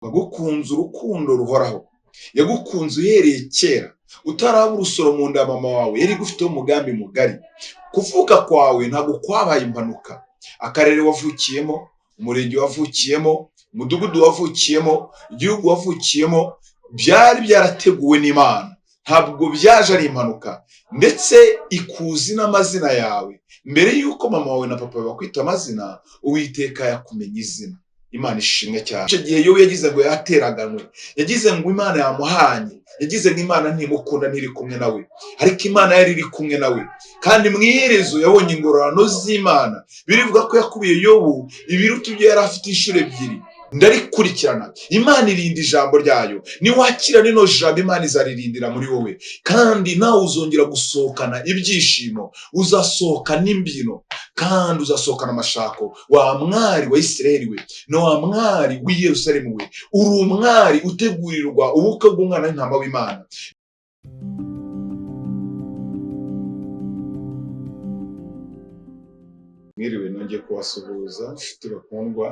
wagukunze urukundo ruhoraho, yagukunze uhereye kera utaraba urusoro mu nda ya mama wawe, yari igufiteho umugambi mugari. Kuvuka kwawe ntabwo kwabaye impanuka. Akarere wavukiyemo, umurenge wavukiyemo, umudugudu wavukiyemo, igihugu wavukiyemo, byari byarateguwe n'Imana. Ntabwo byaje ari impanuka, ndetse ikuzi n'amazina yawe. Mbere y'uko mama wawe na papa bakwita amazina, Uwiteka yakumenya izina. Imana ishimwe cyane. Icyo gihe Yobu yagize ngo yateraganwe, yagize ngo Imana yamuhanye, yagize ngo Imana ntimukunda, ntiri kumwe nawe, ariko Imana yari iri kumwe nawe. Kandi mu iherezo yabonye ingororano z'Imana. Birivuga ko yakubiye Yobu ibiruta ibyo yari afite inshuro ebyiri. Ndarikurikirana. Imana irinda ijambo ryayo. Niwakira rino jambo, Imana izaririndira muri wowe, kandi nawe uzongera gusohokana ibyishimo, uzasohokana imbyino, kandi uzasohokana amashako. Wa mwari wa Isiraheli we, no wa mwari w'i Yerusalemu we, uri umwari utegurirwa ubukwe bw'umwana w'intama w'Imana. Mwiriwe, nongeye kubasuhuza inshuti bakundwa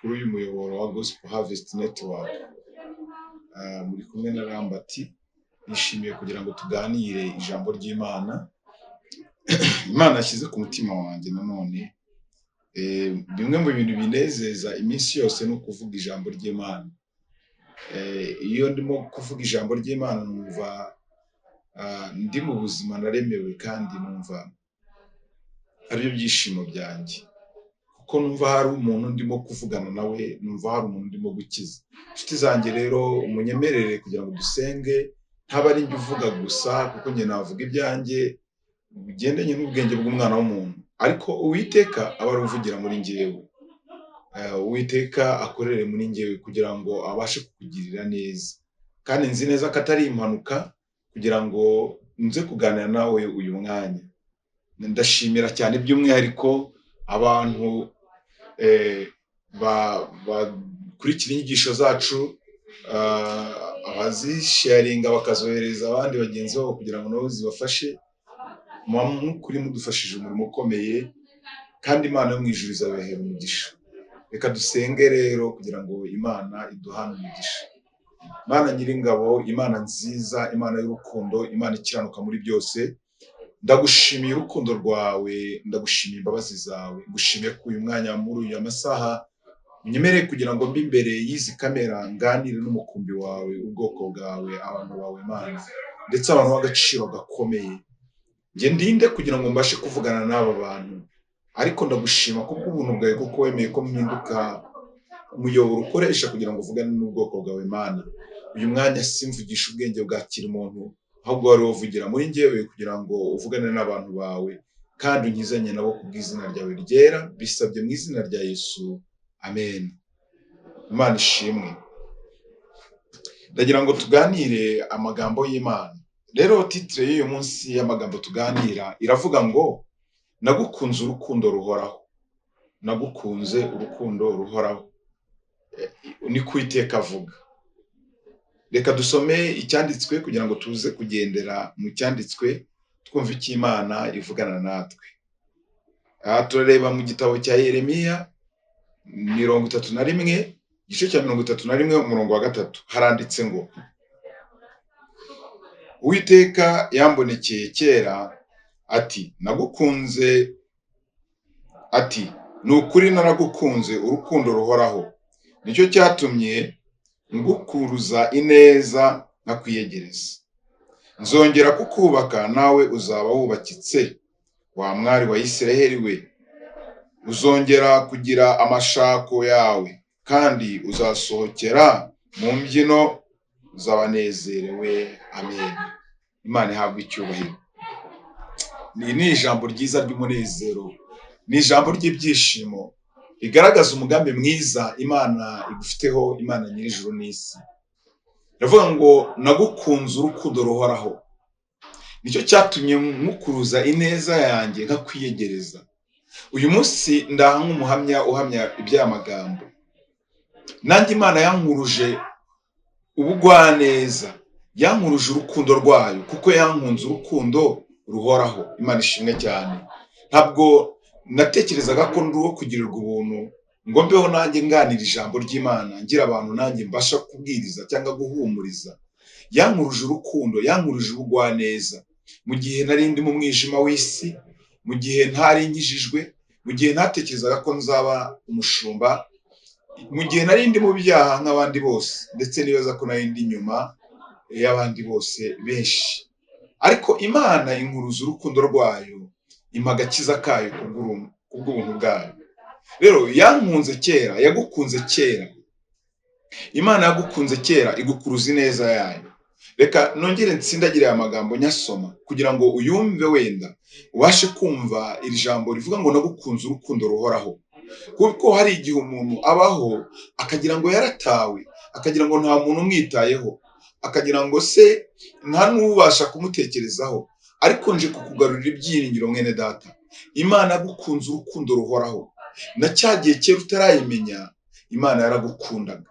kuri uyu muyoboro wa Gospel Harvest Network. Muri kumwe na Rambati. Nishimiye kugira ngo tuganire ijambo ry'Imana. Imana yashyize ku mutima wanjye nanone. Bimwe mu bintu binezeza iminsi yose ni ukuvuga ijambo ry'Imana. Iyo ndimo kuvuga ijambo ry'Imana numva ndi mu buzima naremewe, kandi numva aribyo byishimo byanjye, kuko numva hari umuntu ndimo kuvugana nawe, numva hari umuntu ndimo gukiza. Inshuti zanjye rero, umunyemerere kugira ngo dusenge, ntaba ari njye uvuga gusa, kuko njye navuga ibyanjye bigendanye n'ubwenge bw'umwana w'umuntu, ariko Uwiteka aba ari uvugira muri njyewe. Uwiteka akorere muri njyewe kugira ngo abashe kukugirira neza, kandi nzi neza ko atari impanuka kugira ngo nze kuganira nawe uyu mwanya. Ndashimira cyane by'umwihariko abantu bakurikira inyigisho zacu, abazisharinga bakazohereza abandi bagenzi babo kugira ngo nabo zibafashe. Kuri mudufashije umurimo ukomeye, kandi Imana yo mu ijuru izabahera umugisha. Reka dusenge rero kugira ngo Imana iduhane umugisha. Imana Nyiringabo, Imana nziza, Imana y'urukundo, Imana ikiranuka muri byose, ndagushimiye urukundo rwawe, ndagushimiye imbabazi zawe, ngushimiye ko uyu mwanya muri uyu amasaha unyemereye kugira ngo mbe imbere y'izi kamera nganire n'umukumbi wawe, ubwoko bwawe, abantu bawe Imana, ndetse abantu b'agaciro gakomeye. Nge ndinde kugira ngo mbashe kuvugana n'aba bantu, ariko ndagushima kubw'ubuntu bwawe, kuko wemeye ko mpinduka umuyoboro ukoresha kugira ngo uvugane n'ubwoko bwawe Imana. Uyu mwanya simvugisha ubwenge bwa kimuntu, ahubwo wari uvugira muri njyewe kugira ngo uvugane n'abantu bawe, kandi unkizanye nabo kubw'izina ryawe ryera. Bisabye mu izina rya Yesu, amen. Imana ishimwe. Ndagira ngo tuganire amagambo y'Imana. Rero titire y'uyu munsi y'amagambo tuganira iravuga ngo nagukunze urukundo ruhoraho. Nagukunze urukundo ruhoraho. Ni ku Uwiteka avuga. Reka dusome icyanditswe kugira ngo tuze kugendera mu cyanditswe, twumva icyo Imana ivugana natwe. Turareba mu gitabo cya Yeremiya 31, igice cya 31 umurongo wa 3. Haranditse ngo Uwiteka yambonekeye kera ati nagukunze, ati ni ukuri naragukunze urukundo ruhoraho, nicyo cyatumye ngukuruza ineza nkakwiyegereza. Nzongera kukubaka, nawe uzaba wubakitse, wa mwari wa Isiraheli we. Uzongera kugira amashako yawe, kandi uzasohokera mu mbyino z'abanezerewe. Amen. Imana ihabwe icyubahiro. Ni ijambo ryiza ry'umunezero, ni ijambo ry'ibyishimo, rigaragaza umugambi mwiza Imana igufiteho, Imana nyir'ijuru n'isi. Iravuga ngo nagukunze urukundo ruhoraho, nicyo cyatumye nkukuruza ineza yanjye nkakwiyegereza. Uyu munsi ndaha nk'umuhamya uhamya iby'aya magambo. Nanjye Imana yankuruje ubugwaneza, yankuruje urukundo rwayo, kuko yankunze urukundo ruhoraho. Imana ishimwe cyane. Ntabwo natekerezaga ko ndi uwo kugirirwa ubuntu ngo mbeho nanjye nganira ijambo ry'Imana, ngira abantu nanjye mbasha kubwiriza cyangwa guhumuriza. Yankuruje urukundo, yankuruje ubugwaneza mu gihe nari ndi mu mwijima w'isi, mu gihe ntari nkijijwe, mu gihe ntatekerezaga ko nzaba umushumba, mu gihe nari ndi mu byaha nk'abandi bose, ndetse nibaza ko nari ndi inyuma y'abandi bose benshi. Ariko Imana inkuruza urukundo rwayo, impa agakiza kayo kubw'ubuntu bwayo. Rero yankunze kera, yagukunze kera. Imana yagukunze kera, igukuruza ineza yayo. Reka nongere nsindagire aya magambo nyasoma kugira ngo uyumve, wenda ubashe kumva iri jambo rivuga ngo nagukunze urukundo ruhoraho. Kuko hari igihe umuntu abaho akagira ngo yaratawe, akagira ngo nta muntu umwitayeho, akagira ngo se nta n'ubasha kumutekerezaho. Ariko nje kukugarurira ibyiringiro mwene data. Imana yagukunze urukundo ruhoraho. Na cyagiye kera utarayimenya, Imana yaragukundaga.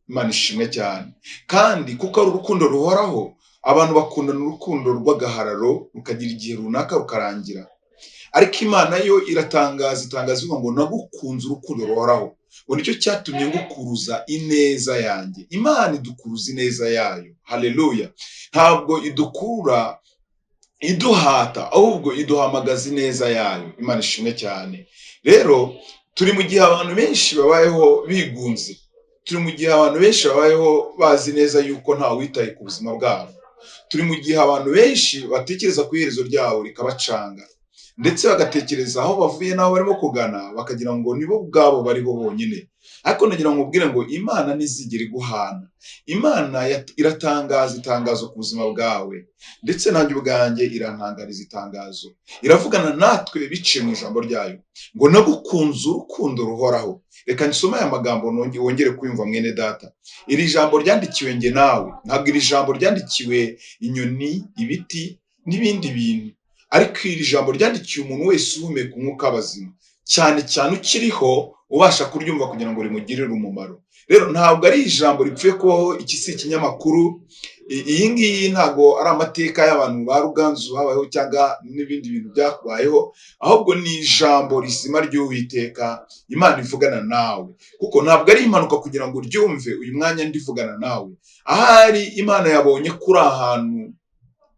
Imana ishimwe cyane. Kandi kuko ari urukundo ruhoraho, abantu bakundana urukundo rw'agahararo rukagira igihe runaka rukarangira. Ariko Imana yo itangaza ivuga ngo nagukunze urukundo ruhoraho. Ngo nicyo cyatumye ngukuruza ineza yanjye. Imana idukuruza ineza yayo. Haleluya. Ntabwo idukura iduhata, ahubwo iduhamagaza ineza yayo. Imana ishimwe cyane. Rero turi mu gihe abantu benshi babayeho bigunze. Turi mu gihe abantu benshi babayeho bazi neza yuko nta witaye ku buzima bwabo. Turi mu gihe abantu benshi batekereza ku iherezo ryabo rikabacanga, ndetse bagatekereza aho bavuye n'aho barimo kugana, bakagira ngo nibo ubwabo bariho bonyine. Ariko nagira ngo ubwire ngo Imana ntizigera iguhana. Imana iratangaza itangazo ku buzima bwawe, ndetse nanjye ubwanjye irantangariza itangazo. Iravugana natwe biciye mu ijambo ryayo ngo nagukunze urukundo ruhoraho. Reka nsome aya magambo wongere kuyumva mwene data. Iri jambo ryandikiwe nge nawe, ntabwo iri jambo ryandikiwe inyoni, ibiti n'ibindi bintu, ariko iri jambo ryandikiwe umuntu wese uhumeka umwuka w'abazima, cyane cyane ukiriho ubasha kuryumva kugira ngo rimugirire umumaro. Rero ntabwo ari ijambo ripfuye kubaho, iki si ikinyamakuru. Iyi ngiyi ntabwo ari amateka y'abantu ba Ruganzu babayeho cyangwa n'ibindi bintu byakubayeho, ahubwo ni ijambo rizima ry'Uwiteka. Imana ivugana nawe, kuko ntabwo ari impanuka kugira ngo uryumve uyu mwanya ndivugana nawe. Ahari Imana yabonye kuri ahantu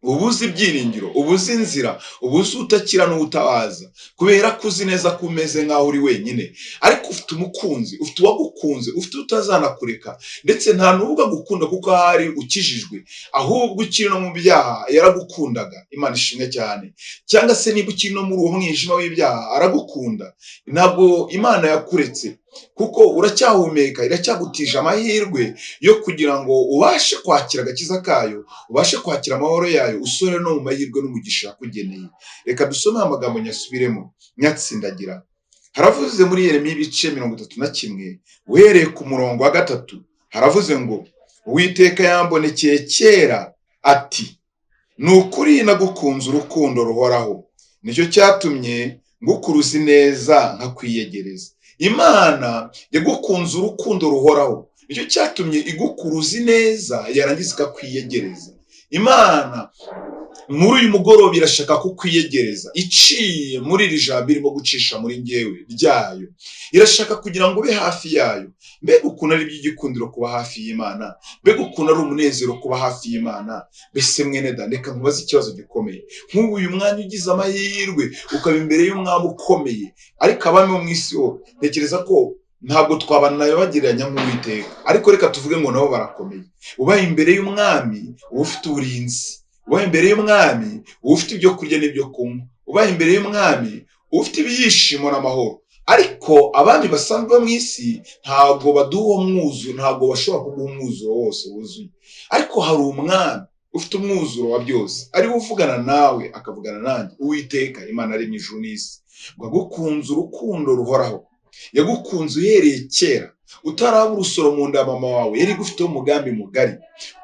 ubuze ibyiringiro, ubuze inzira, ubuze utakira n'utabaza, kubera ko uzi neza ko umeze nk'aho uri wenyine. Ariko ufite umukunzi, ufite uwagukunze, ufite utazanakureka, ndetse nta n'ubwo agukunda kuko ahari ukijijwe, ahubwo ukiri no mu byaha yaragukundaga. Imana ishimwe cyane. Cyangwa se niba ukiri no muri uwo mwijima w'ibyaha aragukunda. Ntabwo Imana yakuretse, kuko uracyahumeka, iracyagutije amahirwe yo kugira ngo ubashe kwakira agakiza kayo, ubashe kwakira amahoro yayo, usore no mu mahirwe n'umugisha yakugeneye. Reka dusome amagambo nyasubiremo nyatsindagira. Haravuze muri Yeremiya ibice 31, uhereye ku murongo wa 3, haravuze ngo Uwiteka yambonekeye kera ati, ni ukuri nagukunze urukundo ruhoraho, nicyo cyatumye ngukuruza ineza nkakwiyegereza. Imana yagukunze urukundo ruhoraho, nicyo cyatumye igukuruza ineza yarangiza ikakwiyegereza. Imana muri uyu mugoroba irashaka kukwiyegereza, iciye muri iri jambo irimo gucisha muri njyewe ryayo. Irashaka kugira ngo ube hafi yayo. Mbega ukuntu ari iby'igikundiro kuba hafi y'Imana, mbega ukuntu ari umunezero kuba hafi y'Imana. Mbese mwene da, reka nkubaze ikibazo gikomeye. Nk'ubu uyu mwanya ugize amahirwe ukaba imbere y'umwami ukomeye, ariko abami bo mu isi ho ntekereza ko ntabwo twabanabagereranya nk'Uwiteka, ariko reka tuvuge ngo nabo barakomeye. Ubaye imbere y'umwami uba ufite uburinzi, ubaye imbere y'umwami uba ufite ibyo kurya n'ibyo kunywa, ubaye imbere y'umwami uba ufite ibyishimo n'amahoro. Ariko abandi basanzwe mu isi ntabwo baduha umwuzuro, ntabwo bashobora kuguha umwuzuro wose wuzuye. Ariko hari umwami ufite umwuzuro wa byose, ariwe uvugana nawe akavugana nanjye. Uwiteka Imana aremye ijuru n'isi, ngo agukunze urukundo ruhoraho. Yagukunze uhereye kera, utaraba urusoro mu nda ya mama wawe, yari igufiteho umugambi mugari.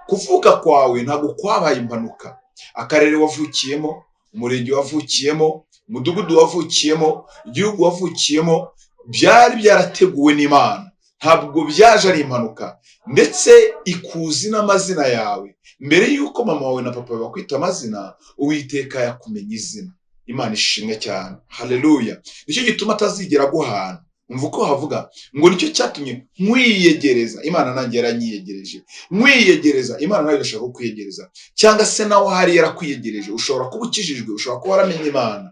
Kuvuka kwawe ntabwo kwabaye impanuka. Akarere wavukiyemo, umurenge wavukiyemo, umudugudu wavukiyemo, igihugu wavukiyemo, byari byarateguwe n'Imana. Ntabwo byaje ari impanuka, ndetse ikuzi n'amazina yawe. Mbere y'uko mama wawe na papa bakwita amazina, Uwiteka yakumenye izina. Imana ishimwe cyane. Haleluya. Nicyo gituma atazigera guhana. umva uko havuga ngo nicyo cyatumye nkwiyegereza. Imana nanjye yaranyiyegereje, nkwiyegereza. Imana nayo irashaka kukwiyegereza, cyangwa se nawe ahari yarakwiyegereje. Ushobora kuba ukijijwe, ushobora kuba waramenye Imana.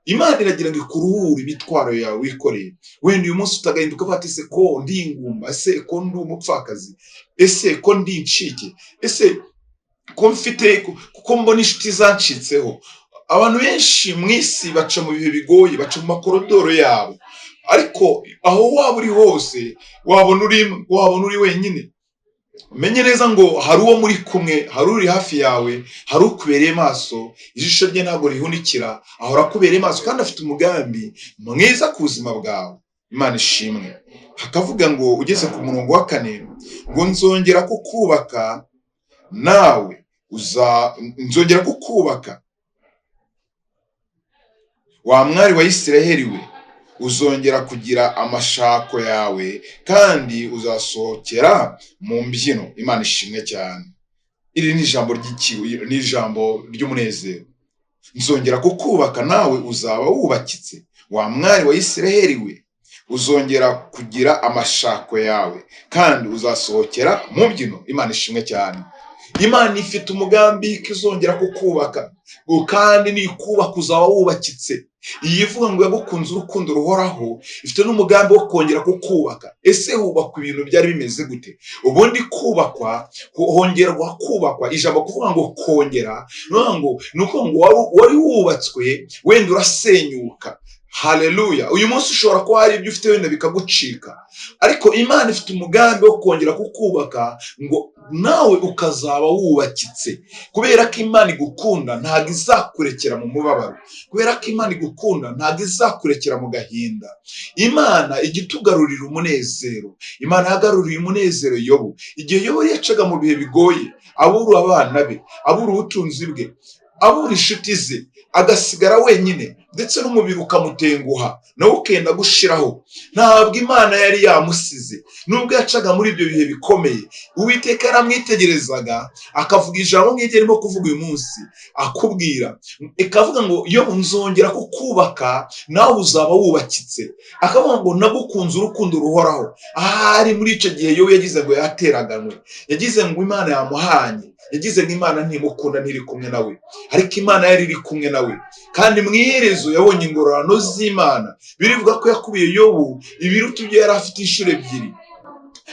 Imana iragira ngo ikuruhure imitwaro yawe wikoreye. Wenda uyu munsi utagahinduka uvuga ati ese ko ndi ingumba, ese ko ndi umupfakazi, ese ko ndi incike, ese ko mfite, kuko mbona inshuti zancitseho. Abantu benshi mu isi baca mu bihe bigoye, baca mu makorodoro yabo, ariko aho waba uri hose wabona uri wenyine. Umenye neza ngo hari uwo muri kumwe, hari uri hafi yawe, hari ukubereye maso. Ijisho rye ntabwo rihunikira, ahora akubereye maso kandi afite umugambi mwiza ku buzima bwawe. Imana ishimwe. Hakavuga ngo ugeze ku murongo wa 4 ngo nzongera kukubaka nawe nzongera kukubaka, wa mwari wa Isiraheli we, uzongera kugira amashako yawe kandi uzasohokera mu mbyino. Imana ishimwe cyane. Iri ni ijambo ry'ikiwe, ni ijambo ry'umunezero. Nzongera kukubaka nawe uzaba wubakitse, wa mwari wa Isiraheli we, uzongera kugira amashako yawe kandi uzasohokera mu mbyino. Imana ishimwe cyane. Imana ifite umugambi ko izongera kukubaka, kandi nikubaka uzaba wubakitse. Iyi ivuga ngo yagukunze urukundo ruhoraho, ifite n'umugambi wo kongera kukubaka. Ese hubakwa ibintu byari bimeze gute? Ubundi kubakwa, hongerwa kubakwa. Ijambo kuvuga ngo kongera, nuko ngo wari wubatswe wenda urasenyuka. Haleluya. Uyu munsi ushobora kuba hari ibyo ufite wenda bikagucika, ariko Imana ifite umugambi wo kongera kukubaka ngo nawe ukazaba wubakitse. Kubera ko Imana igukunda ntabwo izakurekera mu mubabaro, kubera ko Imana igukunda ntabwo izakurekera mu gahinda. Imana igitugarurira umunezero. Imana yagaruriye umunezero Yobu. Igihe Yobu yacaga mu bihe bigoye, abura abana be, abura ubutunzi bwe, abura inshuti ze, agasigara wenyine, ndetse n'umubiri ukamutenguha, nawe ukenda gushiraho. Ntabwo Imana yari yamusize. Nubwo yacaga muri ibyo bihe bikomeye, Uwiteka yaramwitegerezaga, akavuga ijambo nk'iryo arimo kuvuga uyu munsi, akubwira, ikavuga ngo yo nzongera kukubaka nawe uzaba wubakitse. Akavuga ngo nagukunze urukundo ruhoraho. Ahari muri icyo gihe Yobu yagize ngo yateraganwe, yagize ngo Imana yamuhanye, yagize ngo Imana ntimukunda, ntiri kumwe nawe. Ariko Imana yari iri kumwe nawe, kandi mu iherezo yabonye ingororano z'Imana. Birivuga ko yakubiye Yobu ibiruta ibyo yari afite inshuro 2.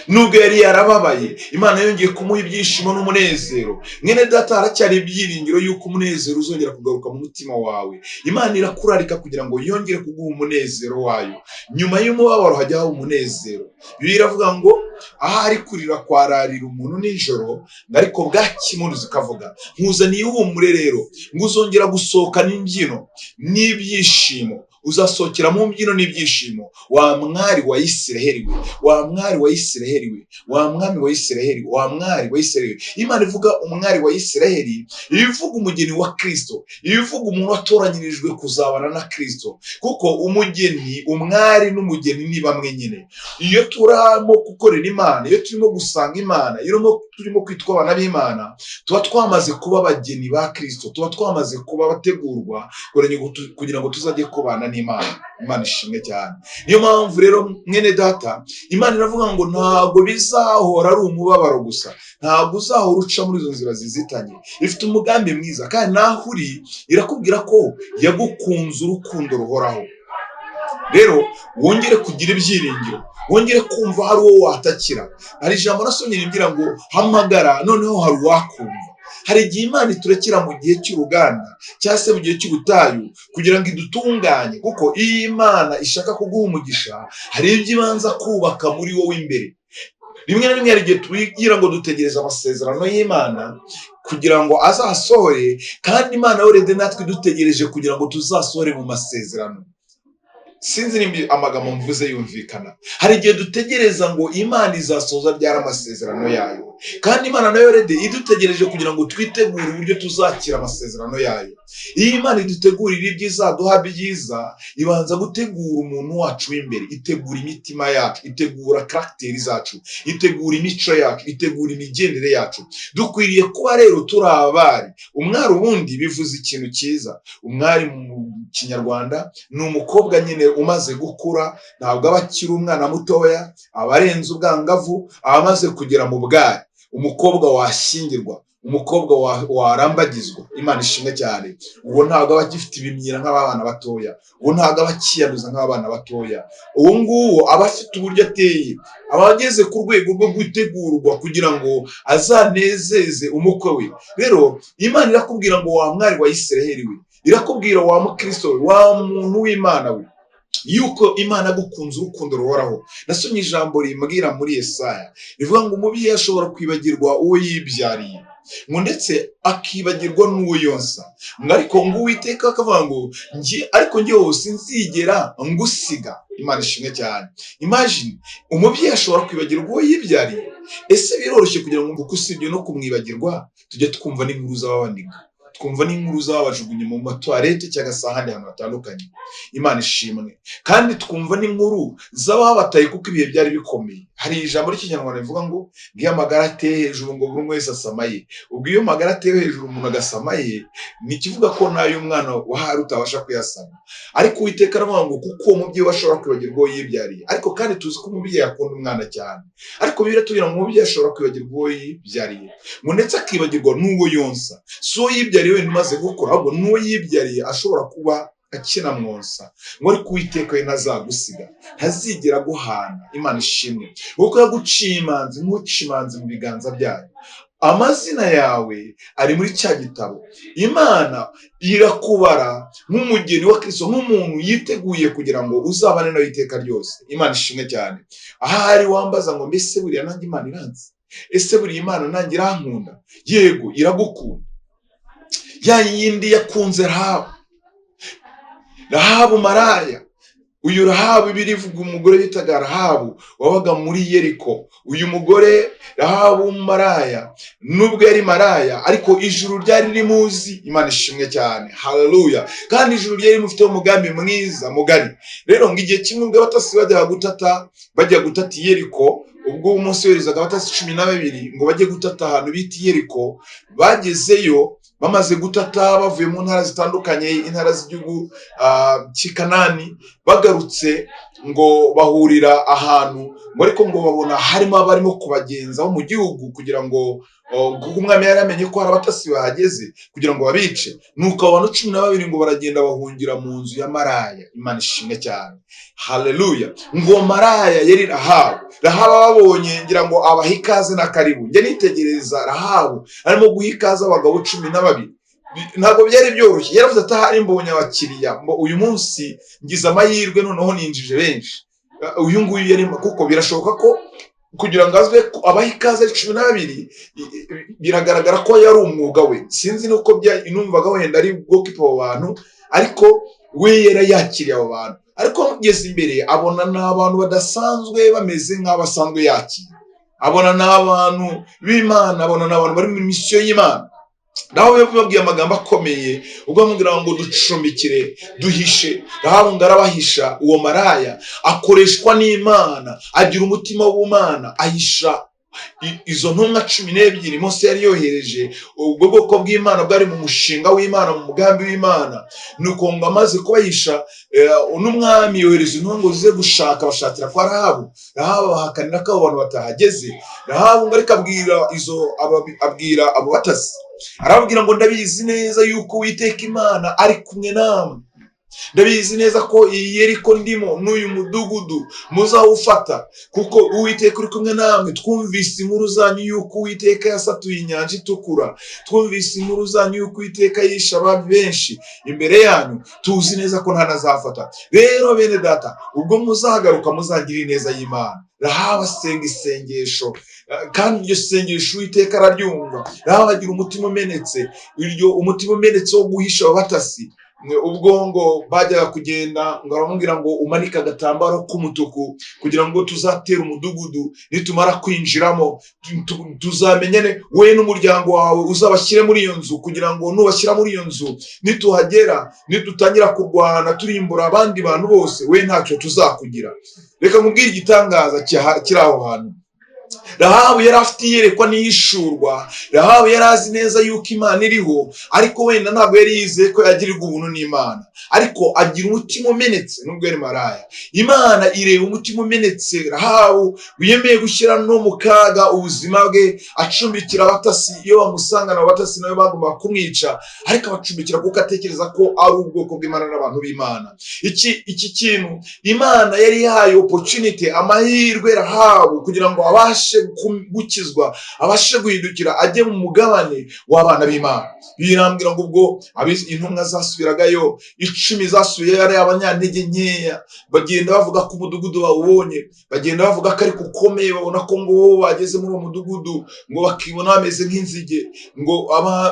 Nubwo yari yarababaye, Imana yongeye kumuha ibyishimo n'umunezero. Mwene data, haracyari ibyiringiro yuko umunezero uzongera kugaruka mu mutima wawe. Imana irakurarika kugira ngo yongere kuguha umunezero wayo. Nyuma y'umubabaro hajya haba umunezero. Biravuga ngo ahari kurira kwararira umuntu nijoro, ariko bwaki impundu zikavuga. Nkuzaniye ihumure rero, ngo uzongera gusohoka n'imbyino n'ibyishimo. Uzasohokera mu mbyino n'ibyishimo, wa mwari wa Isiraheli we, wa mwari wa Isiraheli we, wa mwami wa Isiraheli, wa mwari wa Isiraheli. Imana ivuga umwari wa Isiraheli, ivuga umugeni wa Kristo, ivuga umuntu watoranyirijwe kuzabana na Kristo. Kuko umugeni, umwari n'umugeni ni bamwe nyine. Iyo turamo gukorera Imana, iyo turimo gusanga Imana, iyo turimo kwitwa abana b'Imana, tuba twamaze kuba abageni ba Kristo, tuba twamaze kuba bategurwa kugira ngo tuzajye kubana n'Imana. Imana ishimwe cyane. Niyo mpamvu rero mwene data, Imana iravuga ngo ntabwo bizahora ari umubabaro gusa, ntabwo uzahora uca muri izo nzira zizitanye. Ifite umugambi mwiza, kandi naho uri irakubwira ko yagukunze urukundo ruhoraho. Rero wongere kugira ibyiringiro, wongere kumva hari uwo watakira. Hari ijambo nasomye rimbwira ngo hamagara, noneho hari uwakumva. Hari igihe Imana iturekera mu gihe cy'uruganda cyangwa se mu gihe cy'ubutayu kugira ngo idutunganye, kuko iyo Imana ishaka kuguha umugisha, hari ibyo ibanza kubaka muri wowe imbere. Rimwe na rimwe hari igihe twigira ngo dutegereze amasezerano y'Imana kugira ngo azasohore, kandi Imana yorede natwe dutegereje kugira ngo tuzasohore mu masezerano. Sinzi nimba amagambo mvuze yumvikana. Hari igihe dutegereza ngo Imana izasoza ryara amasezerano yayo, kandi Imana nayo rede idutegereje kugira ngo twitegure uburyo tuzakira amasezerano yayo. Iyo Imana idutegurira ibyiza duha byiza, ibanza gutegura umuntu wacu w'imbere, itegura imitima yacu, itegura karakteri zacu, itegura imico yacu, itegura imigendere yacu. Dukwiriye kuba rero turi abari. Umwari ubundi bivuze ikintu cyiza. Umwari kinyarwanda ni umukobwa nyine umaze gukura, ntabwo aba akiri umwana mutoya, aba arenze ubwangavu, aba amaze kugera mu bwari, umukobwa washyingirwa, umukobwa warambagizwa. Imana ishimwe cyane. Uwo ntabwo aba agifite ibimyira nk'abana batoya, uwo ntabwo aba akiyanduza nk'abana batoya, uwo nguwo aba afite uburyo ateye, aba ageze ku rwego rwo gutegurwa kugira ngo azanezeze umukwe we. Rero Imana irakubwira ngo wa mwari wa Isiraheli we, irakubwira wa mukristo we, wa muntu w'Imana we, yuko Imana agukunze urukundo ruhoraho. Nasomye ijambo rimbwira muri Yesaya rivuga ngo umubyeyi ashobora kwibagirwa uwo yibyariye, ngo ndetse akibagirwa n'uwo yonsa, ngo ariko ngo Uwiteka akavuga ngo ariko njyewe sinzigera ngusiga. Imana ishimwe cyane. Imagine umubyeyi ashobora kwibagirwa uwo yibyariye. Ese biroroshye kugira ngo kuko usibye no kumwibagirwa tujye twumva n'inkuru z'ababaniga, twumva n'inkuru z'abajugunye mu matoilette cyangwa se ahandi hantu hatandukanye. Imana ishimwe. Kandi twumva n'inkuru z'ababataye kuko ibihe byari bikomeye. Hari ijambo ry'ikinyarwanda rivuga ngo iyo amagara ateye hejuru ngo buri wese asamaye. Ubwo iyo amagara ateye hejuru umuntu agasamaye, ni ikivuga ko nayo umwana wahari utabasha kuyasama. Ariko Uwiteka aravuga ngo kuko uwo mubyeyi ashobora kwibagirwa uwo yibyariye. Ariko kandi tuzi ko umubyeyi akunda umwana cyane. Ariko biratubwira ngo umubyeyi ashobora kwibagirwa uwo yibyariye, ngo ndetse akibagirwa n'uwo yonsa. Si uwo yibyariye wenda umaze gukura, ahubwo n'uwo yibyariye ashobora kuba akinamwonsa. Ngo ariko Uwiteka we ntazagusiga, ntazigera aguhana. Imana ishimwe. Kuko yaguciye imanzi nk'uca imanzi mu biganza byayo. Amazina yawe ari muri cya gitabo. Imana irakubara nk'umugeni wa Kristo, nk'umuntu yiteguye kugira ngo uzabane nawe iteka ryose. Imana ishimwe cyane. Ahari wambaza ngo mbese buriya nanjye Imana iranzi? Ese buriya Imana nanjye irankunda? Yego iragukunda. Ya yindi yakunze Rahabu maraya. Uyu Rahabu birivuga umugore bitaga Rahabu wabaga muri Yeriko. Uyu mugore Rahabu maraya, nubwo yari maraya ariko ijuru ryari rimuzi. Imana ishimwe cyane. Haleluya. Kandi ijuru ryari rimufite umugambi mwiza mugari. Rero ngo igihe kimwe ubwo abatasi bajya gutata Yeriko, ubwo umunsi werizaga abatasi 12 ngo bajye gutata ahantu bita Yeriko, bagezeyo bamaze gutata bavuye mu ntara zitandukanye, intara z'igihugu cy'Ikanani, bagarutse ngo bahurira ahantu, ngo ariko ngo babona harimo abarimo kubagenza bo mu gihugu kugira ngo kuko umwami yari amenye ko hari abatasi bahageze kugira ngo babice. Nuko abantu 12 ngo baragenda bahungira mu nzu ya maraya. Imana ishimwe cyane. Haleluya. Ngo maraya yari Rahabu. Rahabu babonye ngira ngo abaha ikaze na karibu. Njye nitegereza Rahabu arimo guha ikaze abagabo 12. Ntabwo byari byoroshye. Yaravuze ati ahari mbonye abakiriya, ngo uyu munsi ngize amahirwe noneho ninjije benshi. Uyu nguyu yari kuko birashoboka ko kugira ngo azwe abaha ikaze 12 biragaragara ko yari umwuga we. Sinzi nuko inumvaga wenda ari bwo kipo abo bantu, ariko we yari yakiriye abo bantu. Ariko mugeze imbere abona n'abantu badasanzwe bameze nk'abasanzwe yakira, abona n'abantu b'Imana, abona n'abantu bari muri misiyo y'Imana. Naho babwiye amagambo akomeye ubwo bamubwira ngo ducumbikire, duhishe. Rahabu ngo arabahisha. Uwo maraya akoreshwa n'Imana, agira umutima w'Imana, ahisha izo ntumwa 12 Mose yari yohereje. Ubwo bwoko bw'Imana bwari mu mushinga w'Imana, mu mugambi w'Imana. Nuko ngo amaze kubahisha, n'umwami yohereza intumwa ngo zize gushaka, bashakira kwa Rahabu. Rahabu bahakanira ko abo bantu batahageze. Rahabu ngo ariko abwira abo batasi, arababwira ngo ndabizi neza yuko Uwiteka Imana ari kumwe namwe. Ndabizi neza ko iyi Yeriko ndimo n'uyu mudugudu muzawufata kuko Uwiteka uri kumwe namwe. Twumvise inkuru zanyu yuko Uwiteka yasatuye inyanja itukura, twumvise inkuru zanyu yuko Uwiteka yishe abami benshi imbere yanyu, tuzi neza ko ntanazafata. Rero bene data, ubwo muzahagaruka muzagirira neza y'Imana. Rahabu asenga isengesho, kandi iryo sengesho Uwiteka araryumva. Rahabu agira umutima umenetse, umutima umenetse wo guhisha abatasi. Ubwo ngo bajyaga kugenda ngo aramubwira ngo umanike agatambaro k'umutuku kugira ngo tuzatera umudugudu, nitumara kwinjiramo tuzamenyane we n'umuryango wawe, uzabashyire muri iyo nzu kugira ngo nubashyira muri iyo nzu nituhagera nidutangira kurwana turimbura abandi bantu bose, we ntacyo tuzakugira. Reka nkubwire igitangaza kiri aho hantu. Rahabu yari afite iyerekwa n'iyishurwa. Rahabu yari azi neza yuko Imana iriho, ariko wenda ntabwo yari yizeye ko yagirirwa ubuntu n'Imana, ariko agira umutima umenetse. Nubwo yari maraya, Imana ireba umutima umenetse. Rahabu wiyemeye gushyira no mu kaga ubuzima bwe, acumbikira abatasi. Iyo bamusangana abatasi nawe bagomba kumwica, ariko abacumbikira kuko atekereza ko ari ubwoko bw'Imana n'abantu b'Imana. Iki kintu Imana yari yahaye opportunity, amahirwe Rahabu kugira ngo abashe gukizwa, abashe guhindukira ajye mu mugabane w'abana b'Imana. Birambwira ngo ubwo intumwa zasubiragayo, 10 zasubiye ari abanyantege nkeya, bagenda bavuga ko umudugudu bawubonye, bagenda bavuga ko ari ukomeye, babona ko ngo bageze muri uwo mudugudu, ngo bakibona bameze nk'inzige, ngo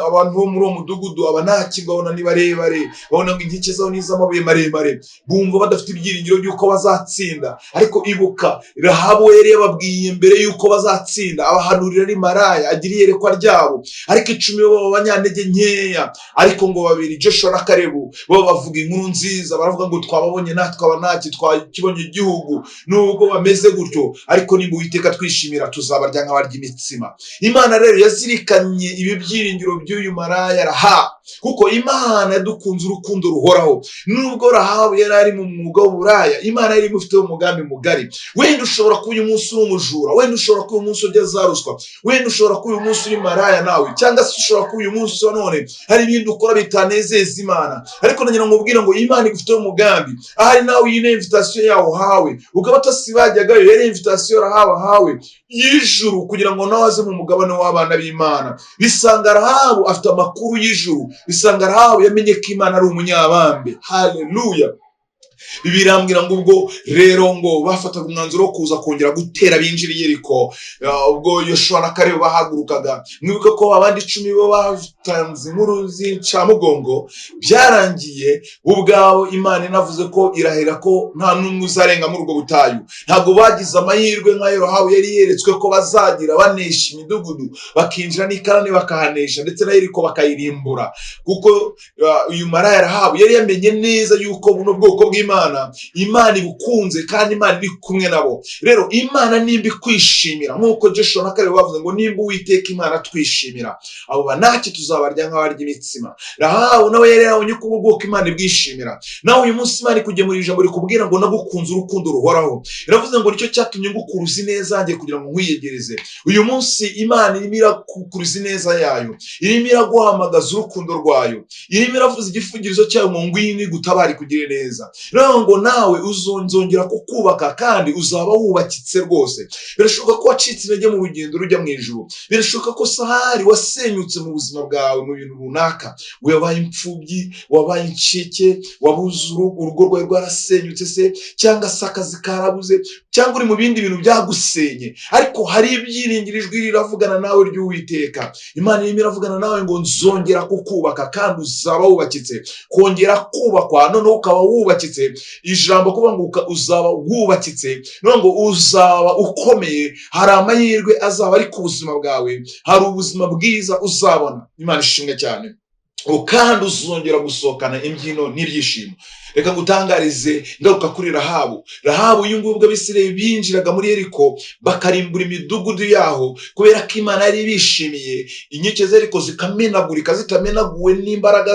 abantu bo muri uwo mudugudu abanakirwa babona ni barebare, babona ngo inkike zabo n'iz'amabuye maremare, bumva badafite ibyiringiro by'uko bazatsinda. Ariko ibuka, Rahabu yari yababwiye mbere y'uko bazatsinda, abahanurira ari maraya, agira iyerekwa ryabo. Ariko 10 bo b'abanyantege nkeya, ariko ngo 2 Joshua na Kalebu bo bavuga inkuru nziza, baravuga ngo twababonye natwe abanaki twakibonye igihugu. Nubwo bameze gutyo, ariko nimba Uwiteka twishimira, tuzabarya nk'abarya imitsima. Imana rero yazirikanye ibi byiringiro by'uyu maraya Rahabu, kuko Imana yadukunze urukundo ruhoraho. Nubwo Rahabu yari ari mu mwuga w'uburaya, Imana yari imufiteho umugambi mugari. Wenda ushobora kuba uyu munsi uri umujura, wenda ushobora kuba uyu munsi urya za ruswa, wenda ushobora kuba uyu munsi uri maraya nawe, cyangwa se ushobora kuba uyu munsi wa none hari ibindi ukora bitanezeza Imana. Ariko nagira ngo ubwire ngo Imana igufiteho umugambi. Ahari nawe iyi ni invitation yawo hawe, ukaba utasibajyagayo, yari invitation Rahabu hawe y'ijuru, kugira ngo nawe aze mu mugabane w'abana b'Imana. Bisanga Rahabu afite amakuru y'ijuru, bisanga Rahabu yamenye ko Imana ari umunyabambe. Haleluya. Birambwira ngo ubwo rero ngo bafataga umwanzuro wo kuza kongera gutera binjira i Yeriko. Ubwo Yoshua na Kalebu bahagurukaga, mwibuka ko abandi 10 bo batanze inkuru z'incamugongo. Byarangiye ubwabo Imana inavuze ko irahera ko nta n'umwe uzarenga muri ubwo butayu. Ntabwo bagize amahirwe nk'ayo Rahabu yari yeretswe ko bazagira banesha imidugudu, bakinjira n'ikarane bakahanesha, ndetse na Yeriko bakayirimbura. Kuko uyu maraya Rahabu yari yamenye neza yuko buno bwoko bw'Imana, Imana ibukunze kandi Imana iri kumwe nabo. Rero Imana nimba kwishimira, nk'uko Joshua na Kalebu bavuze ngo nimba Uwiteka Imana twishimira, abo banaki tuzabarya nk'abarya imitsima. Rahabu nawe yari yabonye ko ubwoko Imana ibwishimira. Nawe uyu munsi Imana ikugemurira ijambo rikubwira ngo nagukunze urukundo ruhoraho. Iravuze ngo nicyo cyatumye ngukuruza ineza yanjye kugira ngo nkwiyegereze. Uyu munsi Imana irimo irakuruza ineza yayo, irimo iraguhamagaza urukundo rwayo, irimo iravuza igifugirizo cyayo mu ngwini gutabara ikugire neza. Rero ngo nawe uzongera kukubaka kandi uzaba wubakitse rwose. Birashoboka ko wacitse intege mu rugendo rujya mu ijuru, birashoboka ko sahari wasenyutse mu buzima bwawe mu bintu runaka, wabaye imfubyi, wabaye incike, wabuze urugo rwawe rwarasenyutse se, cyangwa se akazi karabuze, cyangwa uri mu bindi bintu byagusenye. Ariko hari ibyiringiro ijwi riravugana nawe ry'Uwiteka. Imana irimo iravugana nawe ngo nzongera kukubaka kandi uzaba wubakitse. Kongera kubakwa noneho ukaba wubakitse, ijambo kuvuga ngo uzaba wubakitse, none ngo uzaba ukomeye. Hari amahirwe azaba ari ku buzima bwawe, hari ubuzima bwiza uzabona. Imana ishimwe cyane. Kandi uzongera gusohokana imbyino n'ibyishimo. Reka ngutangarize ngaruka kuri Rahabu. Rahabu uyu nguyu ubwo Abisirayeli binjiraga muri Yeriko bakarimbura imidugudu yaho, kubera ko Imana yari bishimiye, inkike z'Yeriko zikamenagurika zitamenaguwe n'imbaraga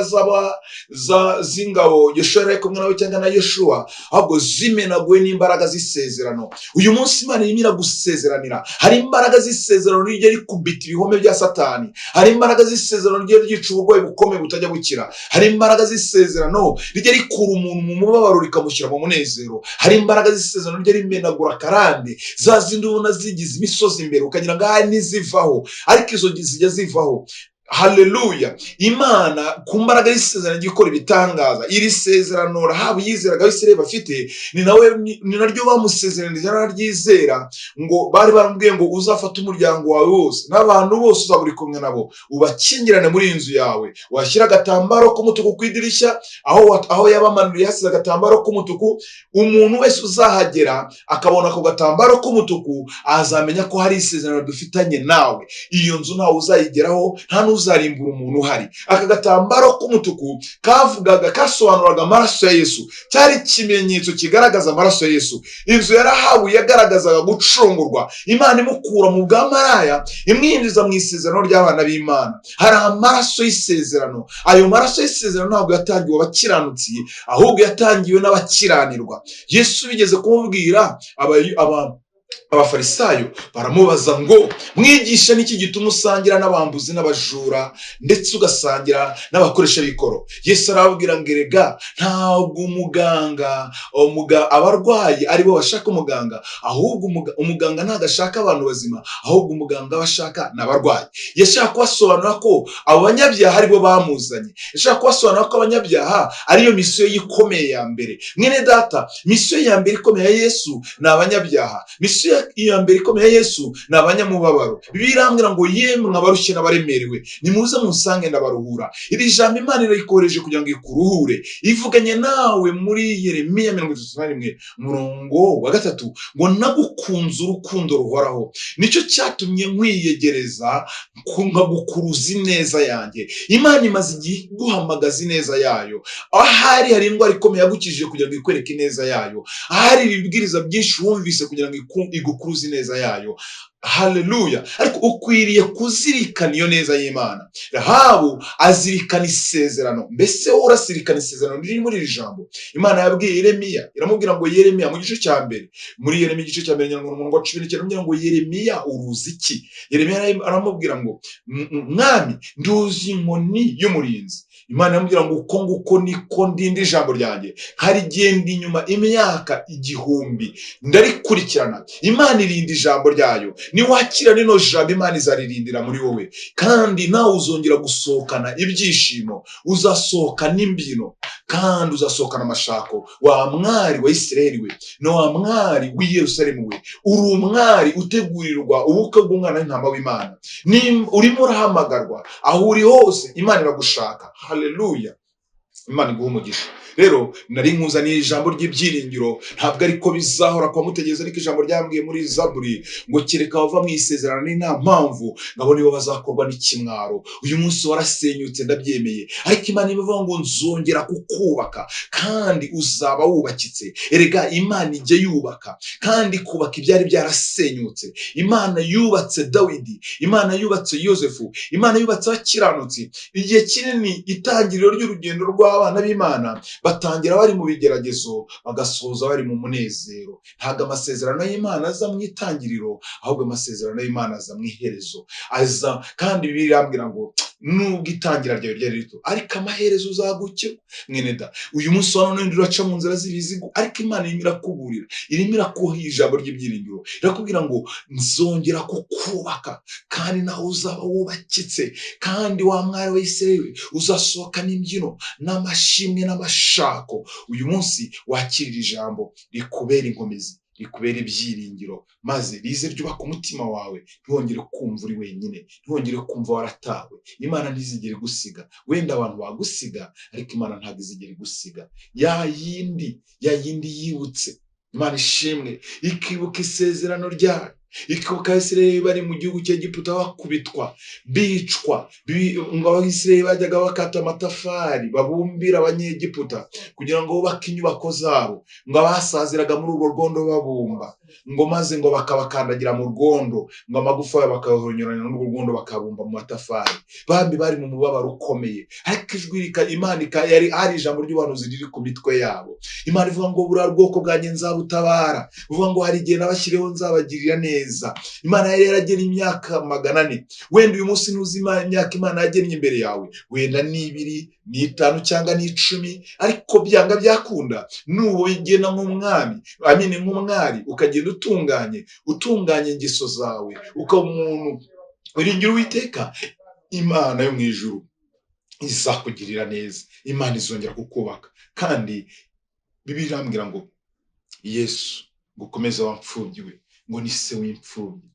z'ingabo Yoshua yari kumwe nawe cyangwa na Yoshua, ahubwo zimenaguwe n'imbaraga z'isezerano. Uyu munsi Imana irimo iragusezeranira. Hari imbaraga z'isezerano rijya rikubita ibihome bya Satani, hari imbaraga z'isezerano rijya ryica uburwayi bukomeye butajya bukira, hari imbaraga z'isezerano rijya rikura umuntu mu mubabaro rikamushyira mu munezero, hari imbaraga z'isezerano rijya rimenagura karande, za zindi ubona zigize imisozi imbere ukagira ngo aha ntizivaho, ariko izo zijya zivaho. Haleluya. Imana ku mbaraga y'isezerano gikora ibitangaza. Iri sezerano Rahabu yizeraga Abisirayeli bafite, ni naryo bamusezeranije araryizera, ngo bari baramubwiye ngo uzafata umuryango wawe wose n'abantu bose uzaba uri kumwe nabo, ubakingirane muri inzu yawe, washyira agatambaro k'umutuku ku idirishya, aho yabamanuriye hasize agatambaro k'umutuku. Umuntu wese uzahagera akabona ako gatambaro k'umutuku azamenya ko hari isezerano dufitanye nawe. Iyo nzu ntawe uzayigeraho, nta kuzarimbura umuntu uhari. Aka gatambaro k'umutuku kavugaga, kasobanuraga amaraso ya Yesu, cyari ikimenyetso kigaragaza amaraso ya Yesu. Inzu yarahabu yagaragazaga gucungurwa, Imana imukura mu bwamaraya imwinjiza mu isezerano ry'abana b'Imana. Hari amaraso y'isezerano. Ayo maraso y'isezerano ntabwo yatangiwe abakiranutsi, ahubwo yatangiwe n'abakiranirwa. Yesu bigeze kumubwira abafarisayo, baramubaza ngo mwigisha niki gituma usangira n'abambuzi n'abajura ndetse ugasangira n'abakoresha b'ikoro? Yesu arababwira ngo erega ntabwo abarwayi aribo bashaka umuganga, ahubwo umuganga ntabwo ashaka abantu bazima, ahubwo umuganga bashaka n'abarwayi. Yashaka kubasobanura ko abo banyabyaha aribo bamuzanye. Yashaka kubasobanura ko abanyabyaha ariyo misiyo ikomeye ya mbere. Mwene data, misiyo ya mbere ikomeye ya Yesu ni abanyabyaha. Misiyo ya mbere ikomeye ya Yesu ni abanyamubabaro. Bibiliya irambwira ngo yemwe abarushye n'abaremerewe nimuze munsange ndabaruhura. Iri jambo Imana irayikoresheje kugira ngo ikuruhure. Ivuganye nawe muri Yeremiya 31 umurongo wa 3 ngo nagukunze urukundo ruhoraho, nicyo cyatumye nkwiyegereza nkagukuruza ineza yanjye. Imana imaze igihe guhamagaza ineza yayo. Ahari hari indwara ikomeye yagukijije kugira ngo ikwereke ineza yayo. Ahari ibibwiriza byinshi wumvise kugira ngo igukuruza ineza yayo. Haleluya. Ariko ukwiriye kuzirikana iyo neza y'Imana. Rahabu azirikana isezerano. Mbese wowe urasirikana isezerano riri muri iri jambo? Imana yabwiye Yeremiya, iramubwira ngo Yeremiya mu gice cya mbere, muri Yeremiya igice cya mbere umurongo wa 19, iramubwira ngo Yeremiya uruzi iki? Yeremiya aramubwira ngo mwami nduzi inkoni y'umurinzi. Imana yamubwira ngo uko nguko niko ndinda ijambo ryanjye, harigenda inyuma imyaka 1000 ndarikurikirana. Imana irinda ijambo ryayo. Niwakira rino jambo Imana izaririndira muri wowe, kandi nawe uzongera gusohokana ibyishimo, uzasohokana imbyino, kandi uzasohokana amashako. Wa mwari wa Isiraheli we, no wa mwari w'i Yerusalemu we, uri umwari utegurirwa ubukwe bw'umwana w'intama w'Imana. Urimo urahamagarwa, aho uri hose Imana iragushaka. Haleluya. Imana iguhe umugisha. Rero nari nkuzaniye ijambo ry'ibyiringiro, ntabwo ariko bizahora kwa mutegereza, ariko ijambo ryambwiye muri Zaburi ngo kereka bava mu isezerano ni nta mpamvu ngabo nibo bazakorwa n'ikimwaro. Uyu munsi warasenyutse ndabyemeye, ariko Imana ivuga ngo nzongera kukubaka kandi uzaba wubakitse. Erega Imana ijye yubaka kandi kubaka ibyari byarasenyutse. Imana yubatse Dawidi, Imana yubatse Yosefu, Imana yubatse abakiranutsi. Igihe kinini itangiriro ry'urugendo rw'abana b'Imana batangira bari mu bigeragezo, bagasoza bari mu munezero. Ntabwo amasezerano y'Imana aza mu itangiriro, ahubwo amasezerano y'Imana aza mu iherezo. Aza kandi Bibiliya irambwira ngo nubwo itangira ryawe ryari rito, ariko amaherezo uzagukira. Mwene da, uyu munsi wa none uraca mu nzira z'ibizigo, ariko Imana irimo irakuburira, irimo irakuha ijambo ry'ibyiringiro. Irakubwira ngo nzongera kukubaka kandi nawe uzaba wubakitse, kandi wa mwari wa Isiraheli uzasohoka n'imbyino n'amashimwe n'amashako. Uyu munsi wakirira ijambo rikubera inkomezi, rikubera ibyiringiro, maze rize ryubaka umutima wawe. Ntiwongere kumva uri wenyine, ntiwongere kumva waratawe. Imana ntizigere gusiga. Wenda abantu bagusiga, ariko Imana ntabwo izigere gusiga. Ya yindi yibutse, Imana ishimwe, ikibuka isezerano ryayo, ikibuka Abisirayeli bari mu gihugu cy'Egiputa bakubitwa, bicwa, ngo Abisirayeli bajyaga bakata amatafari babumbira Abanyegiputa kugira ngo bubake inyubako zabo, ngo abasaziraga muri urwo rwondo babumba, ngo maze ngo bakabakandagira mu rwondo, ngo amagufa yabo bakahonyuranya n'urwo rwondo bakabumba mu matafari. Bambi bari mu mubabaro ukomeye, ariko ijwi Imana yari hari ijambo ry'ubuhanuzi riri ku mitwe yabo. Imana ivuga ngo buriya bwoko bwanjye nzabutabara, ivuga ngo hari igihe nabashyiriyeho nzabagirira neza. Imana yari yaragennye imyaka 400. Wenda uyu munsi ntuzi imyaka Imana yagennye imbere yawe, wenda ni 2, ni 5 cyangwa ni 10, ariko byanga byakunda nubigena nk'umwami, amene nk'umwari, ukagenda utunganye ingeso zawe, ukaba umuntu wiringira Uwiteka, Imana yo mu ijuru izakugirira neza. Imana izongera kukubaka. Kandi Bibiliya irambwira ngo Yesu gukomeza wamfubyi we, ngo ni se w'imfubyi,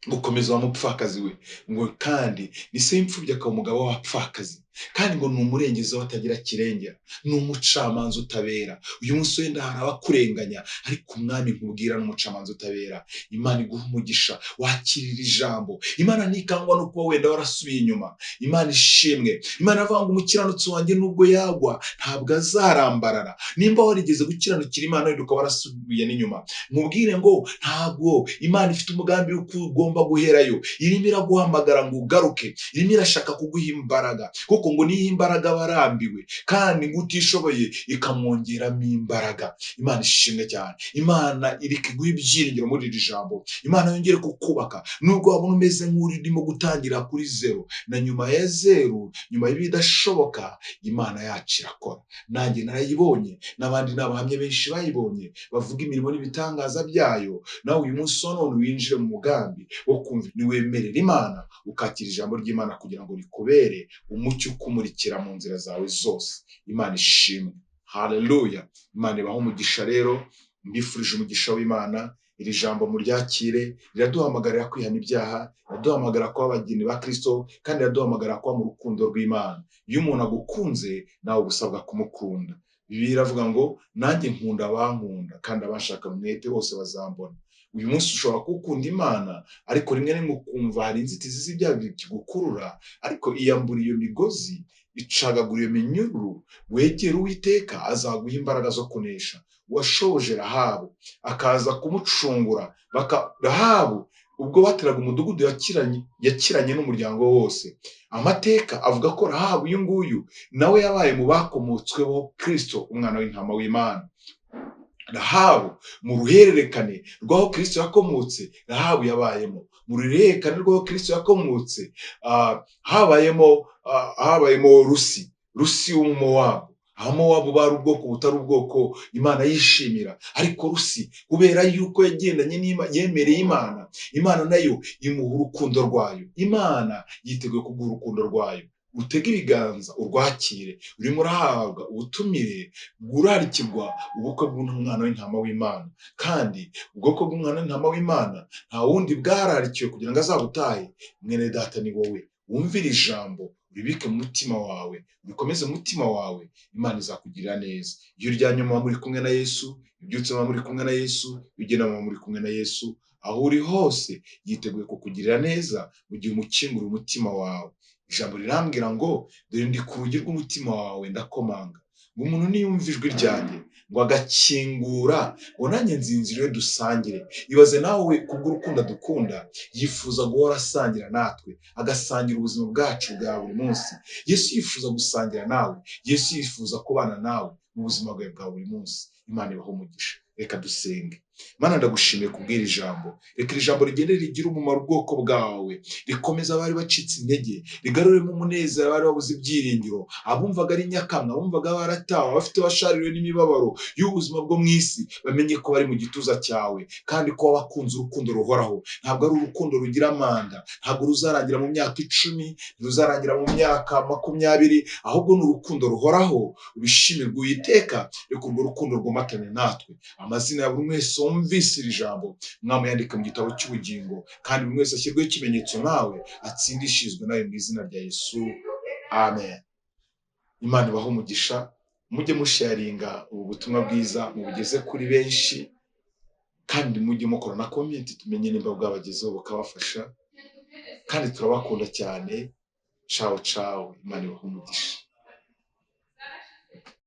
gukomeza wa mupfakazi we, ngo kandi ni se w'imfubyi akaba umugabo w'abapfakazi. kandi ngo ni umurengezi w'atagira kirengera, ni umucamanza utabera. Uyu munsi wenda hari abakurenganya, ariko umwami nkubwira ni umucamanza utabera. Imana iguha umugisha, wakirira ijambo. Imana ntikangwa no kuba wenda warasubiye inyuma. Imana ishimwe. Imana avuga ngo umukiranutsi wanjye nubwo yagwa ntabwo azarambarara. Nimba warigeze gukiranukira Imana wenda ukaba warasubiye n'inyuma, mubwire ngo ntabwo Imana ifite umugambi w'uko ugomba guherayo. Irimo iraguhamagara ngo ugaruke, irimo irashaka kuguha imbaraga, kuko ngo niyo imbaraga barambiwe kandi ngo utishoboye ikamwongeramo imbaraga. Imana ishimwe cyane. Imana iri kuguha ibyiringiro muri iri jambo. Imana yongere kukubaka nubwo wabona umeze nk'urimo gutangira kuri zero, na nyuma ya zero, nyuma y'ibidashoboka, Imana yacu irakora. Nanjye narayibonye, n'abandi n'abahamya benshi bayibonye bavuga imirimo n'ibitangaza byayo. Nawe uyu munsi wa none winjire mu mugambi wo kumva, niwemerera Imana ukakira ijambo ry'Imana kugira ngo rikubere umucyo ukumurikira mu nzira zawe zose. Imana ishimwe. Haleluya. Imana ibaho umugisha. Rero mbifurije umugisha w'Imana. Iri jambo muryakire, riraduhamagarira kwihana ibyaha, riraduhamagara kuba abageni ba Kristo, kandi riraduhamagara kuba mu rukundo rw'Imana. Iyo umuntu agukunze, nawe uba usabwa kumukunda. Bibiliya iravuga ngo nanjye nkunda abankunda, kandi abanshaka umwete bose bazambona. Uyu munsi ushobora gukunda Imana, ariko rimwe na rimwe ukumva hari inzitizi z'ibyaha bigukurura, ariko iyambura iyo migozi, icagagura iyo minyururu, wegera Uwiteka azaguha imbaraga zo kunesha. Washoje Rahabu akaza kumucungura. Rahabu ubwo bateraga umudugudu yakiranye n'umuryango wose. Amateka avuga ko Rahabu uyu nguyu nawe yabaye mu bakomotsweho Kristo, umwana w'intama w'Imana. Rahabu mu ruhererekane rw'aho Kristo yakomotse, Rahabu yabayemo. Mu ruhererekane rw'aho Kristo yakomotse, habayemo Rusi w'Umumowabu. Abamowabu bari ubwoko butari ubwoko Imana yishimira, ariko Rusi kubera yuko yemereye Imana, Imana nayo imuha urukundo rwayo. Imana yiteguye kuguha urukundo rwayo. Utege ibiganza urwakire. Urimo urahabwa ubutumire burarikirwa ubukwe bw'umwana w'intama w'Imana, kandi ubwoko bw'umwana w'intama w'Imana nta wundi bwararikiwe kugira ngo azabutahe. Mwene data, ni wowe. Wumvira ijambo, uribike mu mutima wawe, ubikomeze mu mutima wawe. Imana izakugirira neza. Iyo uryamye muba muri kumwe na Yesu, ibyutse muba muri kumwe na Yesu, ugenda muba muri kumwe na Yesu. Aho uri hose yiteguye kukugirira neza mu gihe umukingura umutima wawe. Ijambo rirambwira ngo dore ndi ku rugi rw'umutima wawe ndakomanga, ngo umuntu niyumva ijwi ryanjye ngo agakingura, ngo nanjye nzinjire dusangire. Ibaze nawe kubw'urukundo dukunda, yifuza guhora asangira natwe, agasangira ubuzima bwacu bwa buri munsi. Yesu yifuza gusangira nawe. Yesu yifuza kubana nawe mu buzima bwawe bwa buri munsi. Imana ibaho umugisha. Reka dusenge. Mana, ndagushimiye kubwira ijambo. Reka iri jambo rigende rigira umumaro ubwoko bwawe, rikomeza abari bacitse intege, rigaruremo umunezero abari babuze ibyiringiro, abumvaga ari nyakamwe, abumvaga baratawe, abafite bashaririwe n'imibabaro y'ubuzima bwo mu isi, bamenye ko bari mu gituza cyawe, kandi ko wabakunze urukundo ruhoraho. Ntabwo ari urukundo rugira amanda, ntabwo ruzarangira mu myaka 10, ruzarangira mu myaka 20, ahubwo ni urukundo ruhoraho. Ubishimirwe Uwiteka. Reka urwo rukundo rwomatane natwe. Amazina ya buri wese wumvise iri jambo, Mwami yandika mu gitabo cy'ubugingo, kandi buri wese ashyirweho ikimenyetso nawe, atsindishirizwe nawe mu izina rya Yesu. Amen. Imana ibaho umugisha. Mujye musharinga ubu butumwa bwiza, mubugeze kuri benshi, kandi mujye mukora na comment tumenye nimba bwabagezeho bukabafasha, kandi turabakunda cyane. Ciao ciao. Imana ibaho umugisha.